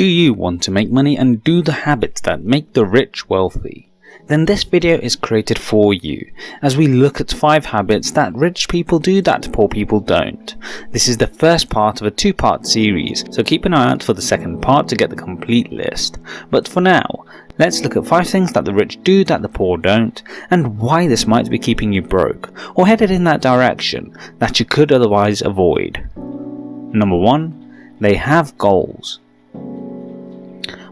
Do you want to make money and do the habits that make the rich wealthy? Then this video is created for you, as we look at 5 habits that rich people do that poor people don't. This is the first part of a 2-part series, so keep an eye out for the second part to get the complete list. But for now, let's look at 5 things that the rich do that the poor don't, and why this might be keeping you broke, or headed in that direction that you could otherwise avoid. Number 1. They have goals.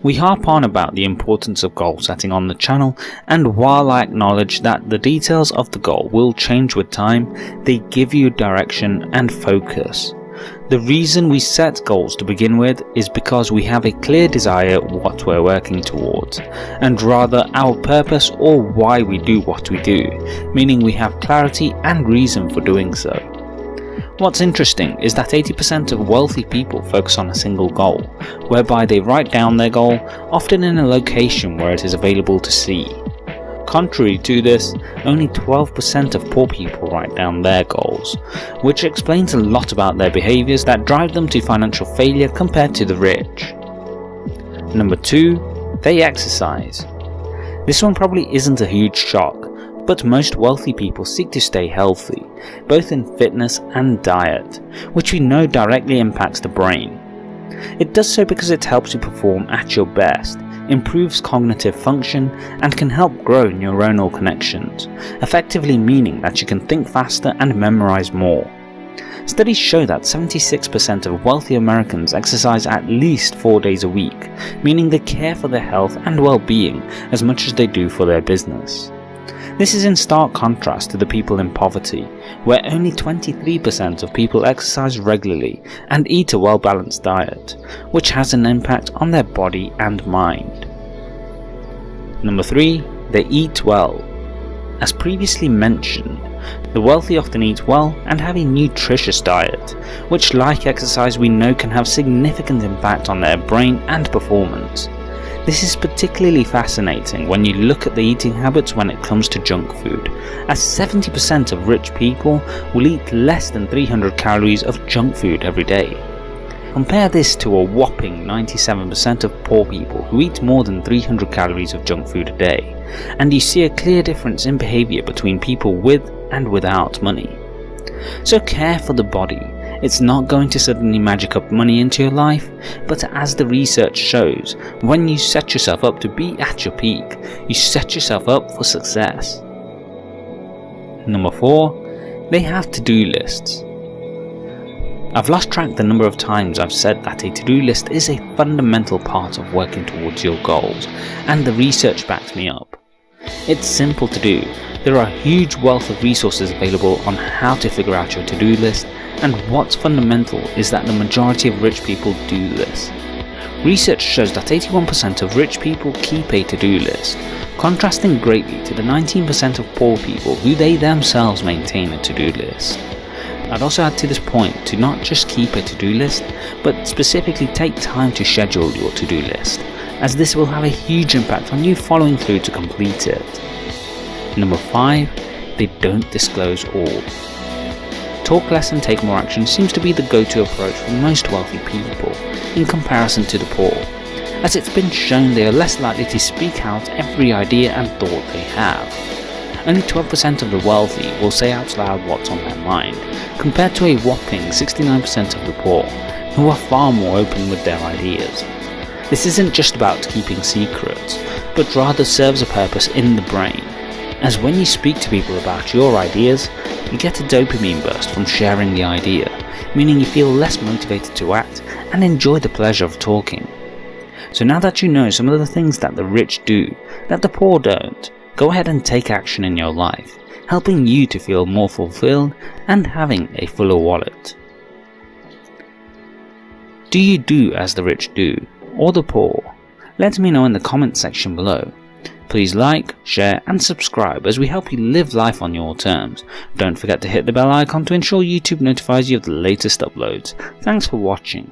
We harp on about the importance of goal setting on the channel, and while I acknowledge that the details of the goal will change with time, they give you direction and focus. The reason we set goals to begin with is because we have a clear desire what we're working towards, and rather our purpose or why we do what we do, meaning we have clarity and reason for doing so. What's interesting is that 80% of wealthy people focus on a single goal, whereby they write down their goal, often in a location where it is available to see. Contrary to this, only 12% of poor people write down their goals, which explains a lot about their behaviours that drive them to financial failure compared to the rich. Number 2. They exercise. This one probably isn't a huge shock, but most wealthy people seek to stay healthy, both in fitness and diet, which we know directly impacts the brain. It does so because it helps you perform at your best, improves cognitive function, and can help grow neuronal connections, effectively meaning that you can think faster and memorize more. Studies show that 76% of wealthy Americans exercise at least 4 days a week, meaning they care for their health and well-being as much as they do for their business. This is in stark contrast to the people in poverty, where only 23% of people exercise regularly and eat a well-balanced diet, which has an impact on their body and mind. Number 3. They eat well. As previously mentioned, the wealthy often eat well and have a nutritious diet, which, like exercise, we know can have significant impact on their brain and performance. This is particularly fascinating when you look at the eating habits when it comes to junk food, as 70% of rich people will eat less than 300 calories of junk food every day. Compare this to a whopping 97% of poor people who eat more than 300 calories of junk food a day, and you see a clear difference in behaviour between people with and without money. So care for the body. It's not going to suddenly magic up money into your life, but as the research shows, when you set yourself up to be at your peak, you set yourself up for success. Number 4. They have to-do lists. I've lost track the number of times I've said that a to-do list is a fundamental part of working towards your goals, and the research backs me up. It's simple to do. There are a huge wealth of resources available on how to figure out your to-do list, and what's fundamental is that the majority of rich people do this. Research shows that 81% of rich people keep a to-do list, contrasting greatly to the 19% of poor people who they themselves maintain a to-do list. I'd also add to this point to not just keep a to-do list, but specifically take time to schedule your to-do list, as this will have a huge impact on you following through to complete it. Number 5. They don't disclose all. Talk less and take more action seems to be the go-to approach for most wealthy people, in comparison to the poor, as it's been shown they are less likely to speak out every idea and thought they have. Only 12% of the wealthy will say out loud what's on their mind, compared to a whopping 69% of the poor, who are far more open with their ideas. This isn't just about keeping secrets, but rather serves a purpose in the brain, as when you speak to people about your ideas, you get a dopamine burst from sharing the idea, meaning you feel less motivated to act and enjoy the pleasure of talking. So now that you know some of the things that the rich do that the poor don't, go ahead and take action in your life, helping you to feel more fulfilled and having a fuller wallet. Do you do as the rich do, or the poor? Let me know in the comments section below. Please like, share and subscribe as we help you live life on your terms. Don't forget to hit the bell icon to ensure YouTube notifies you of the latest uploads. Thanks for watching.